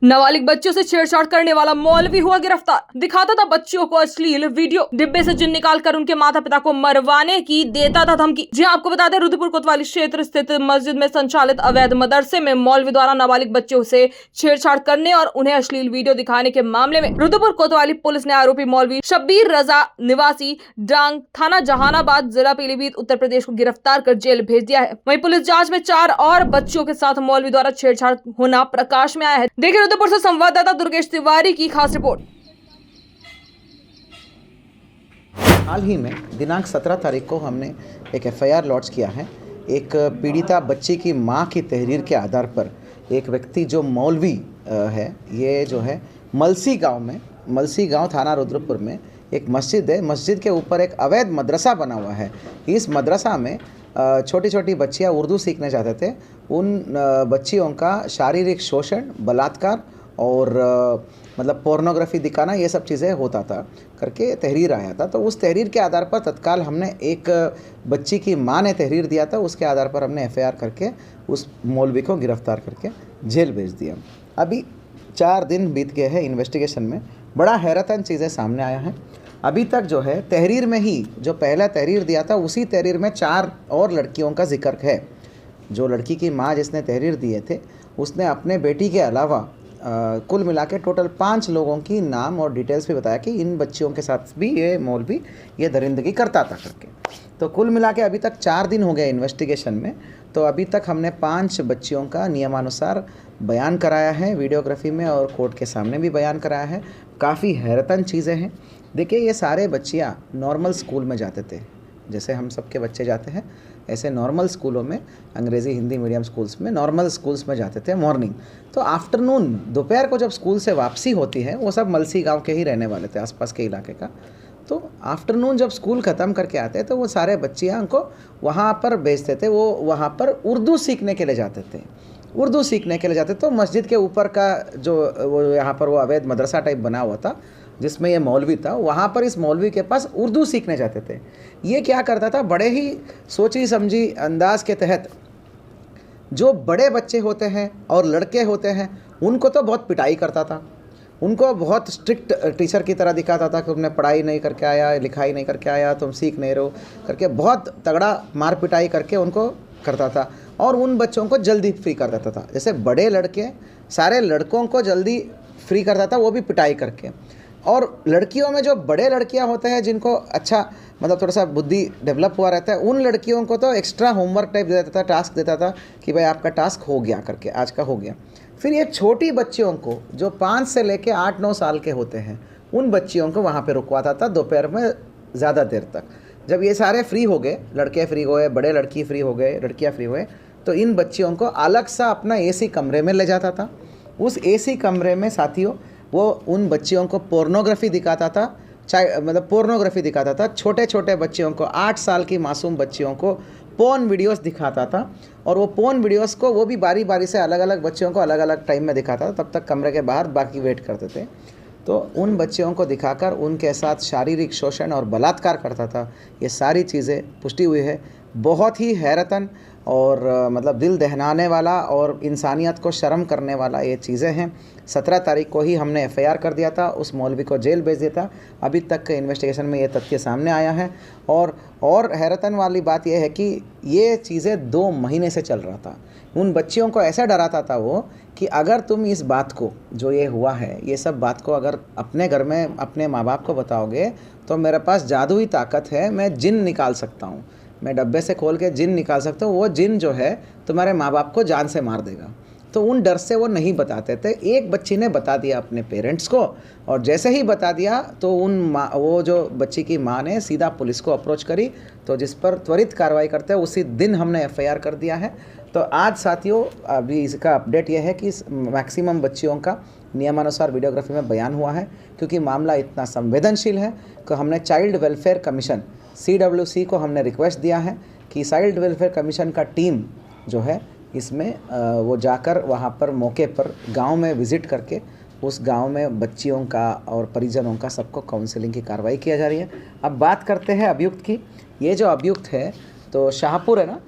नाबालिग बच्चों से छेड़छाड़ करने वाला मौलवी हुआ गिरफ्तार। दिखाता था बच्चों को अश्लील वीडियो, डिब्बे से जिन निकालकर उनके माता पिता को मरवाने की देता था धमकी। जी आपको बता दें, रुद्रपुर कोतवाली क्षेत्र स्थित मस्जिद में संचालित अवैध मदरसे में मौलवी द्वारा नाबालिग बच्चों से छेड़छाड़ करने और उन्हें अश्लील वीडियो दिखाने के मामले में रुद्रपुर कोतवाली पुलिस ने आरोपी मौलवी शब्बीर रजा निवासी डांग थाना जहानाबाद जिला पीलीभीत उत्तर प्रदेश को गिरफ्तार कर जेल भेज दिया है। वहीं पुलिस जांच में 4 और बच्चों के साथ मौलवी द्वारा छेड़छाड़ होना प्रकाश में आया है। देखिए रुद्रपुर से संवाददाता दुर्गेश तिवारी की खास रिपोर्ट। हाल ही में दिनांक 17 तारीख को हमने एक एफआईआर लॉन्च किया है। एक पीड़िता बच्ची की मां की तहरीर के आधार पर एक व्यक्ति जो मौलवी है, ये जो है मलसी गांव थाना रुद्रपुर में एक मस्जिद है। मस्जिद के ऊपर एक अवैध मदरसा बना हुआ है। इस मदरसा में छोटी छोटी बच्चियां उर्दू सीखने जाते थे। उन बच्चियों का शारीरिक शोषण, बलात्कार और मतलब पोर्नोग्राफी दिखाना, ये सब चीज़ें होता था करके तहरीर आया था। तो उस तहरीर के आधार पर तत्काल हमने एक बच्ची की मां ने तहरीर दिया था, उसके आधार पर हमने एफआईआर करके उस मौलवी को गिरफ्तार करके जेल भेज दिया। अभी 4 दिन बीत गए हैं इन्वेस्टिगेशन में। बड़ा हैरतन चीज़ें सामने आया है। अभी तक जो है तहरीर में ही जो पहला तहरीर दिया था, उसी तहरीर में 4 और लड़कियों का जिक्र है। जो लड़की की माँ जिसने तहरीर दिए थे, उसने अपने बेटी के अलावा कुल मिला के टोटल 5 लोगों की नाम और डिटेल्स भी बताया कि इन बच्चियों के साथ भी ये मौलवी ये दरिंदगी करता था करके। तो कुल मिला के अभी तक 4 दिन हो गए इन्वेस्टिगेशन में। तो अभी तक हमने 5 बच्चियों का नियमानुसार बयान कराया है वीडियोग्राफी में, और कोर्ट के सामने भी बयान कराया है। काफ़ी हैरतन चीज़ें हैं। देखिए, ये सारे बच्चियाँ नॉर्मल स्कूल में जाते थे, जैसे हम सबके बच्चे जाते हैं, ऐसे नॉर्मल स्कूलों में, अंग्रेज़ी हिंदी मीडियम स्कूल्स में, नॉर्मल स्कूल्स में जाते थे मॉर्निंग। तो आफ्टरनून, दोपहर को जब स्कूल से वापसी होती है, वो सब मलसी गांव के ही रहने वाले थे, आसपास के इलाके का। तो आफ्टरनून जब स्कूल ख़त्म करके आते तो वो सारे बच्चियाँ को वहाँ पर भेजते थे। वो वहाँ पर उर्दू सीखने के लिए जाते थे। उर्दू सीखने के लिए जाते तो मस्जिद के ऊपर का जो वो यहाँ पर वो अवैध मदरसा टाइप बना हुआ था, जिसमें ये मौलवी था, वहाँ पर इस मौलवी के पास उर्दू सीखने जाते थे। ये क्या करता था, बड़े ही सोची समझी अंदाज के तहत जो बड़े बच्चे होते हैं और लड़के होते हैं, उनको तो बहुत पिटाई करता था। उनको बहुत स्ट्रिक्ट टीचर की तरह दिखाता था कि तुमने पढ़ाई नहीं करके आया, लिखाई नहीं करके आया, तुम सीख नहीं रहो करके बहुत तगड़ा मार पिटाई करके उनको करता था। और उन बच्चों को जल्दी फ्री कर देता था। जैसे बड़े लड़के सारे लड़कों को जल्दी फ्री करता था, वो भी पिटाई करके। और लड़कियों में जो बड़े लड़कियां होते हैं, जिनको अच्छा मतलब थोड़ा सा बुद्धि डेवलप हुआ रहता है, उन लड़कियों को तो एक्स्ट्रा होमवर्क टाइप दे देता था, टास्क देता था कि भाई आपका टास्क हो गया करके, आज का हो गया। फिर ये छोटी बच्चियों को जो 5 से लेके 8-9 साल के होते हैं, उन बच्चियों को वहाँ पे रुकवाता था दोपहर में ज़्यादा देर तक। जब ये सारे फ्री हो गए, लड़के फ्री हो गए, बड़े लड़की फ्री हो गए, लड़कियाँ फ्री हुए, तो इन बच्चियों को अलग सा अपना एसी कमरे में ले जाता था। उस एसी कमरे में साथियों वो उन बच्चियों को पोर्नोग्राफी दिखाता था, मतलब पोर्नोग्राफी दिखाता था। छोटे छोटे बच्चियों को, 8 साल की मासूम बच्चियों को पोर्न वीडियोस दिखाता था। और वो पोर्न वीडियोस को वो भी बारी बारी से अलग अलग बच्चियों को अलग अलग टाइम में दिखाता था। तब तक कमरे के बाहर बाकी वेट करते थे। तो उन बच्चियों को दिखाकर उनके साथ शारीरिक शोषण और बलात्कार करता था। ये सारी चीज़ें पुष्टि हुई है। बहुत ही हैरतन और मतलब दिल दहलाने वाला और इंसानियत को शर्म करने वाला ये चीज़ें हैं। 17 तारीख को ही हमने एफआईआर कर दिया था, उस मौलवी को जेल भेज दिया था। अभी तक के इन्वेस्टिगेशन में ये तथ्य सामने आया है। और हैरतन वाली बात यह है कि ये चीज़ें 2 महीने से चल रहा था। उन बच्चियों को ऐसा डराता था वो कि अगर तुम इस बात को, जो ये हुआ है, ये सब बात को अगर अपने घर में अपने माँ बाप को बताओगे तो मेरे पास जादुई ताकत है, मैं जिन निकाल सकता हूँ, मैं डब्बे से खोल के जिन निकाल सकता हूँ। वो जिन जो है तुम्हारे माँ बाप को जान से मार देगा। तो उन डर से वो नहीं बताते थे। एक बच्ची ने बता दिया अपने पेरेंट्स को, और जैसे ही बता दिया तो वो जो बच्ची की माँ ने सीधा पुलिस को अप्रोच करी, तो जिस पर त्वरित कार्रवाई करते हैं उसी दिन हमने एफआईआर कर दिया है। तो आज साथियों अभी इसका अपडेट यह है कि मैक्सिमम बच्चियों का नियमानुसार वीडियोग्राफी में बयान हुआ है। क्योंकि मामला इतना संवेदनशील है कि हमने चाइल्ड वेलफेयर कमीशन CWC को हमने रिक्वेस्ट दिया है कि चाइल्ड वेलफेयर कमीशन का टीम जो है इसमें वो जाकर वहाँ पर मौके पर गांव में विज़िट करके उस गांव में बच्चियों का और परिजनों का सबको काउंसलिंग की कार्रवाई किया जा रही है। अब बात करते हैं अभियुक्त की। ये जो अभियुक्त है तो शाहपुर है ना,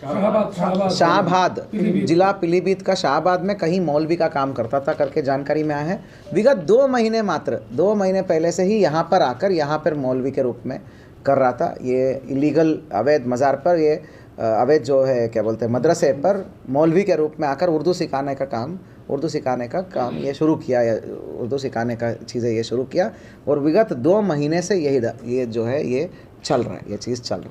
शाहबाद जिला पीलीभीत का शाहबाद में कहीं मौलवी का काम करता था करके जानकारी में आया है। विगत 2 महीने मात्र 2 महीने पहले से ही यहाँ पर आकर यहाँ पर मौलवी के रूप में कर रहा था। ये इलीगल अवैध मज़ार पर ये अवैध जो है क्या बोलते हैं मदरसे पर मौलवी के रूप में आकर उर्दू सिखाने का काम ये शुरू किया, उर्दू सिखाने का चीज़ें ये शुरू किया और विगत 2 महीने से ये जो है ये चल रहा है, ये चीज़ चल रहा है।